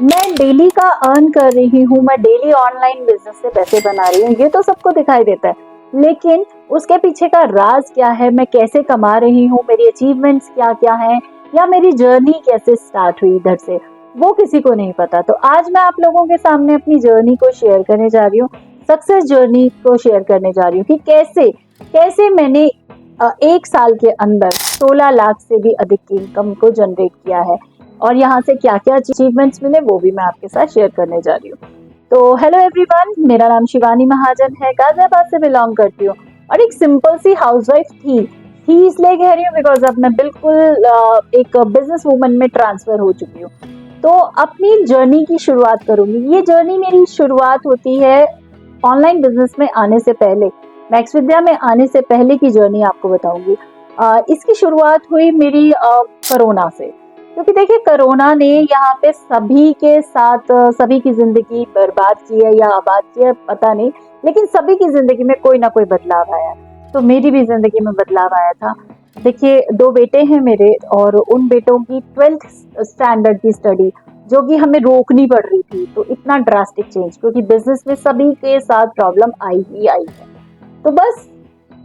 मैं डेली का अर्न कर रही हूँ, मैं डेली ऑनलाइन बिजनेस से पैसे बना रही हूँ, ये तो सबको दिखाई देता है। लेकिन उसके पीछे का राज क्या है, मैं कैसे कमा रही हूँ, मेरी अचीवमेंट्स क्या क्या हैं, या मेरी जर्नी कैसे स्टार्ट हुई इधर से, वो किसी को नहीं पता। तो आज मैं आप लोगों के सामने अपनी जर्नी को शेयर करने जा रही हूँ, सक्सेस जर्नी को शेयर करने जा रही हूँ कि कैसे कैसे मैंने 1 साल के अंदर 16 लाख से भी अधिक की इनकम को जनरेट किया है, और यहाँ से क्या क्या अचीवमेंट्स मिले वो भी मैं आपके साथ शेयर करने जा रही हूँ। तो हेलो एवरीवन, मेरा नाम शिवानी महाजन है, गाजियाबाद से बिलोंग करती हूँ और एक सिंपल सी हाउसवाइफ थी इसलिए कह रही हूँ बिकॉज अब मैं बिल्कुल एक बिजनेस वूमन में ट्रांसफर हो चुकी हूँ। तो अपनी जर्नी की शुरुआत करूंगी। ये जर्नी मेरी शुरुआत होती है ऑनलाइन बिजनेस में आने से पहले, मैक्स विद्या में आने से पहले की जर्नी आपको बताऊंगी। इसकी शुरुआत हुई मेरी कोरोना से, क्योंकि देखिए कोरोना ने यहाँ पे सभी के साथ सभी की जिंदगी बर्बाद की है या आबाद की है पता नहीं, लेकिन सभी की जिंदगी में कोई ना कोई बदलाव आया। तो मेरी भी जिंदगी में बदलाव आया था। देखिए 2 बेटे हैं मेरे, और उन बेटों की 12th स्टैंडर्ड की स्टडी जो कि हमें रोकनी पड़ रही थी। तो इतना ड्रास्टिक चेंज, क्योंकि बिजनेस में सभी के साथ प्रॉब्लम आई ही आई है। तो बस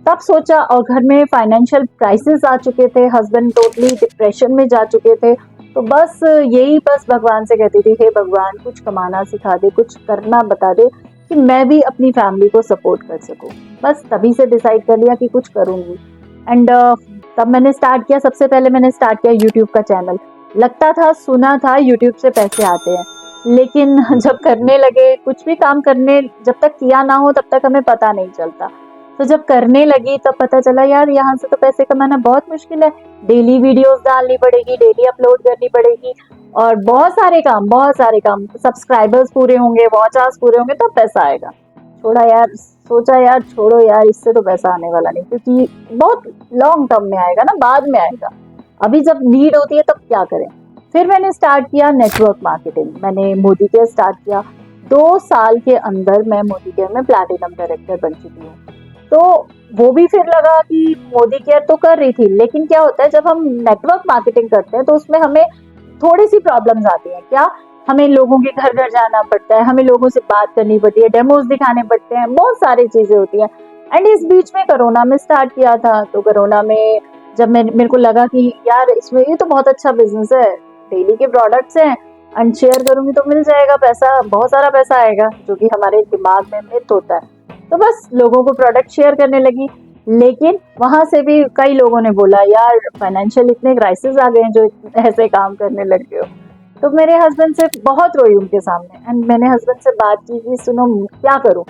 तब सोचा, और घर में फाइनेंशियल क्राइसिस आ चुके थे, हस्बैंड टोटली डिप्रेशन में जा चुके थे। तो बस यही बस भगवान से कहती थी, हे भगवान कुछ कमाना सिखा दे, कुछ करना बता दे कि मैं भी अपनी फैमिली को सपोर्ट कर सकूं। बस तभी से डिसाइड कर लिया कि कुछ करूंगी। एंड तब मैंने स्टार्ट किया, सबसे पहले मैंने स्टार्ट किया यूट्यूब का चैनल। लगता था, सुना था यूट्यूब से पैसे आते हैं, लेकिन जब करने लगे, कुछ भी काम करने जब तक किया ना हो तब तक हमें पता नहीं चलता। तो जब करने लगी तब पता चला यार यहाँ से तो पैसे कमाना बहुत मुश्किल है। डेली वीडियोस डालनी पड़ेगी, डेली अपलोड करनी पड़ेगी, और बहुत सारे काम, सब्सक्राइबर्स पूरे होंगे, वॉच आवर्स पूरे होंगे तब पैसा आएगा। सोचा यार छोड़ो यार, इससे तो पैसा आने वाला नहीं, क्योंकि बहुत लॉन्ग टर्म में आएगा ना, बाद में आएगा। अभी जब नीड होती है तब क्या करें। फिर मैंने स्टार्ट किया नेटवर्क मार्केटिंग। मैंने मोदी केयर स्टार्ट किया। 2 साल के अंदर मैं मोदी केयर में प्लैटिनम डायरेक्टर बन चुकी हूँ। तो वो भी फिर लगा कि मोदी केयर तो कर रही थी, लेकिन क्या होता है जब हम नेटवर्क मार्केटिंग करते हैं तो उसमें हमें थोड़ी सी प्रॉब्लम्स आती हैं। क्या, हमें लोगों के घर घर जाना पड़ता है, हमें लोगों से बात करनी पड़ती है, डेमोज दिखाने पड़ते हैं, बहुत सारी चीजें होती हैं। एंड इस बीच में कोरोना में स्टार्ट किया था। तो कोरोना में जब मेरे को लगा कि यार इसमें ये तो बहुत अच्छा बिजनेस है, डेली के प्रोडक्ट्स हैं, एंड शेयर करूंगी तो मिल जाएगा पैसा, बहुत सारा पैसा आएगा, जो कि हमारे दिमाग में मिथ होता है। तो बस लोगों को प्रोडक्ट शेयर करने लगी। लेकिन वहां से भी कई लोगों ने बोला यार फाइनेंशियल इतने क्राइसिस आ गए हैं, जो ऐसे काम करने लग गए हो। तो मेरे हस्बैंड से बहुत रोई उनके सामने, एंड मैंने हस्बैंड से बात की कि सुनो क्या करूं।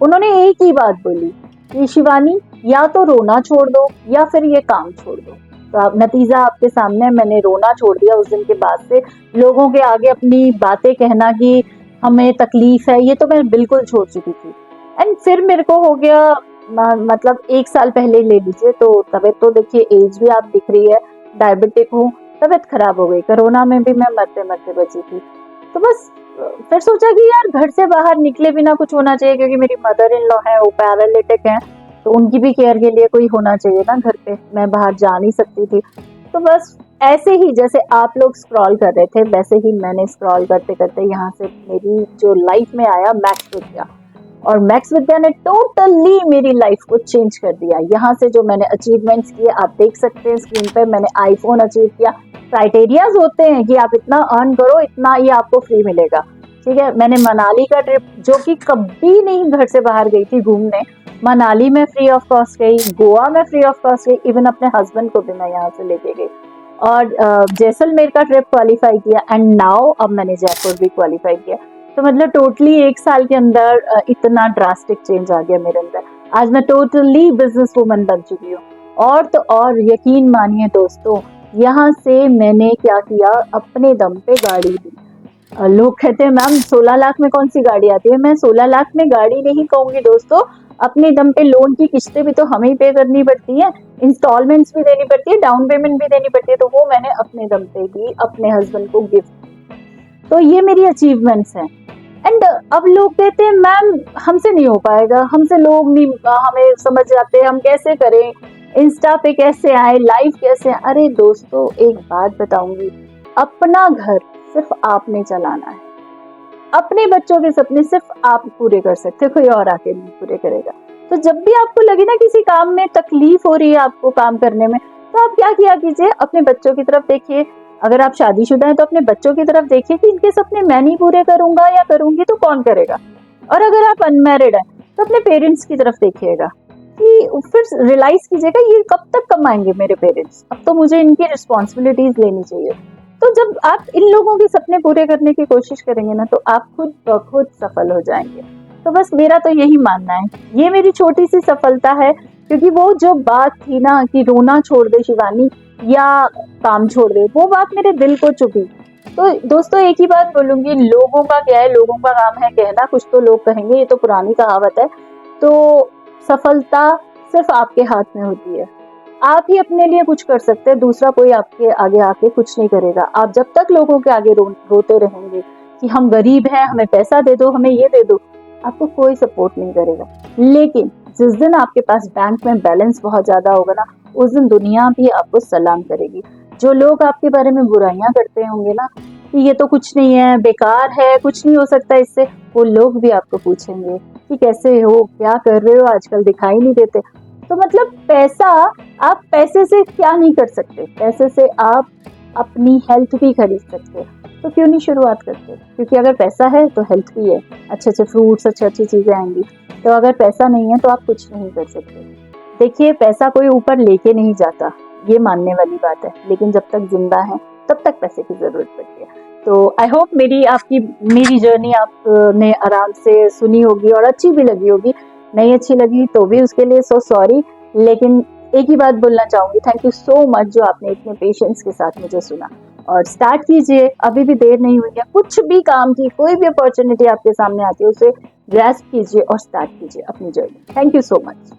उन्होंने एक ही बात बोली कि शिवानी, या तो रोना छोड़ दो या फिर ये काम छोड़ दो। तो अब नतीजा आपके सामने, मैंने रोना छोड़ दिया। उस दिन के बाद से लोगों के आगे अपनी बातें कहना कि हमें तकलीफ है, ये तो मैं बिल्कुल छोड़ चुकी थी। एंड फिर मेरे को हो गया मतलब 1 साल पहले ले लीजिए, तो तबीयत तो देखिए, एज भी आप दिख रही है, डायबिटिक हूँ, तबीयत खराब हो गई। कोरोना में भी मैं मरते मरते बची थी। तो बस फिर सोचा कि यार घर से बाहर निकले बिना कुछ होना चाहिए, क्योंकि मेरी मदर इन लॉ है, वो पैरालिटिक है, तो उनकी भी केयर के लिए कोई होना चाहिए ना घर पे, मैं बाहर जा नहीं सकती थी। तो बस ऐसे ही जैसे आप लोग स्क्रॉल कर रहे थे, वैसे ही मैंने स्क्रॉल करते करते यहाँ से मेरी जो लाइफ में आया मैक्स विद्या। और मैक्स विद्या ने टोटली मेरी लाइफ को चेंज कर दिया। यहाँ से जो मैंने अचीवमेंट्स किए आप देख सकते हैं स्क्रीन पे। मैंने आईफोन अचीव किया। क्राइटेरियाज होते हैं कि आप इतना अर्न करो, इतना ये आपको फ्री मिलेगा, ठीक है। मैंने मनाली का ट्रिप, जो कि कभी नहीं घर से बाहर गई थी घूमने, मनाली में फ्री ऑफ कॉस्ट गई, गोवा में फ्री ऑफ कॉस्ट गई, इवन अपने हस्बैंड को भी मैं यहाँ से लेके गई। और जैसलमेर का ट्रिप क्वालिफाई किया, एंड नाउ अब मैंने जयपुर भी क्वालिफाई किया। तो मतलब टोटली 1 साल के अंदर इतना ड्रास्टिक चेंज आ गया मेरे अंदर। आज मैं टोटली बिजनेस वूमन बन चुकी हूँ। और तो और यकीन मानिए दोस्तों, यहाँ से मैंने क्या किया, अपने दम पे गाड़ी ली। लोग कहते हैं मैम 16 लाख में कौन सी गाड़ी आती है। मैं 16 लाख में गाड़ी नहीं कहूंगी दोस्तों, अपने दम पे लोन की किस्तें भी तो हमें ही पे करनी पड़ती है, इंस्टॉलमेंट्स भी देनी पड़ती है, डाउन पेमेंट भी देनी पड़ती है, तो वो मैंने अपने दम पे दी, अपने हस्बैंड को गिफ्ट। तो ये मेरी अचीवमेंट्स हैं। एंड अब लोग कहते हैं मैम हमसे नहीं हो पाएगा, हमसे लोग नहीं हमें समझ जाते, हम कैसे करें, इंस्टा पे कैसे आए, लाइव कैसे आए। अरे दोस्तों एक बात बताऊंगी, अपना घर सिर्फ आपने चलाना है, अपने बच्चों के सपने सिर्फ आप पूरे कर सकते हो, कोई और आके नहीं पूरे करेगा। तो जब भी आपको लगे ना किसी काम में तकलीफ हो रही है आपको काम करने में, तो आप क्या किया कीजिए, अपने बच्चों की तरफ देखिए। अगर आप शादीशुदा हैं तो अपने बच्चों की तरफ देखिए कि इनके सपने मैं नहीं पूरे करूंगा या करूंगी तो कौन करेगा। और अगर आप अनमैरिड हैं तो अपने पेरेंट्स की तरफ देखिएगा कि फिर रियलाइज कीजिएगा ये कब तक कमाएंगे मेरे पेरेंट्स, अब तो मुझे इनकी रिस्पॉन्सिबिलिटीज लेनी चाहिए। तो जब आप इन लोगों के सपने पूरे करने की कोशिश करेंगे ना, तो आप खुद ब खुद सफल हो जाएंगे। तो बस मेरा तो यही मानना है, ये मेरी छोटी सी सफलता है, क्योंकि वो जो बात थी ना कि रोना छोड़ दे शिवानी या काम छोड़ दे, वो बात मेरे दिल को चुभी। तो दोस्तों एक ही बात बोलूंगी, लोगों का क्या है, लोगों का काम है कहना, कुछ तो लोग कहेंगे, ये तो पुरानी कहावत है। तो सफलता सिर्फ आपके हाथ में होती है, आप ही अपने लिए कुछ कर सकते हैं, दूसरा कोई आपके आगे आके कुछ नहीं करेगा। आप जब तक लोगों के आगे रोते रहेंगे कि हम गरीब हैं, हमें पैसा दे दो, हमें ये दे दो, आपको कोई सपोर्ट नहीं करेगा। लेकिन जिस दिन आपके पास बैंक में बैलेंस बहुत ज्यादा होगा ना, उस दिन दुनिया भी आपको सलाम करेगी। जो लोग आपके बारे में बुराइयां करते होंगे ना कि ये तो कुछ नहीं है, बेकार है, कुछ नहीं हो सकता इससे, वो लोग भी आपको पूछेंगे कि कैसे हो, क्या कर रहे हो, आजकल दिखाई नहीं देते। तो मतलब पैसा, आप पैसे से क्या नहीं कर सकते, पैसे से आप अपनी हेल्थ भी खरीद सकते हो। तो क्यों नहीं शुरुआत करते, क्योंकि अगर पैसा है तो हेल्थ भी है, अच्छे अच्छे फ्रूट्स, अच्छी अच्छी चीजें आएंगी। तो अगर पैसा नहीं है तो आप कुछ नहीं कर सकते। देखिए पैसा कोई ऊपर लेके नहीं जाता, ये मानने वाली बात है, लेकिन जब तक जिंदा है तब तक पैसे की जरूरत पड़ती है। तो आई होप मेरी जर्नी आपने आराम से सुनी होगी और अच्छी भी लगी होगी। नहीं अच्छी लगी तो भी उसके लिए सो सॉरी, लेकिन एक ही बात बोलना चाहूंगी, थैंक यू सो मच जो आपने इतने पेशेंस के साथ मुझे सुना। और स्टार्ट कीजिए, अभी भी देर नहीं हुई है, कुछ भी काम की कोई भी अपॉर्चुनिटी आपके सामने आती है उसे ग्रैस्प कीजिए और स्टार्ट कीजिए अपनी journey. Thank you so much.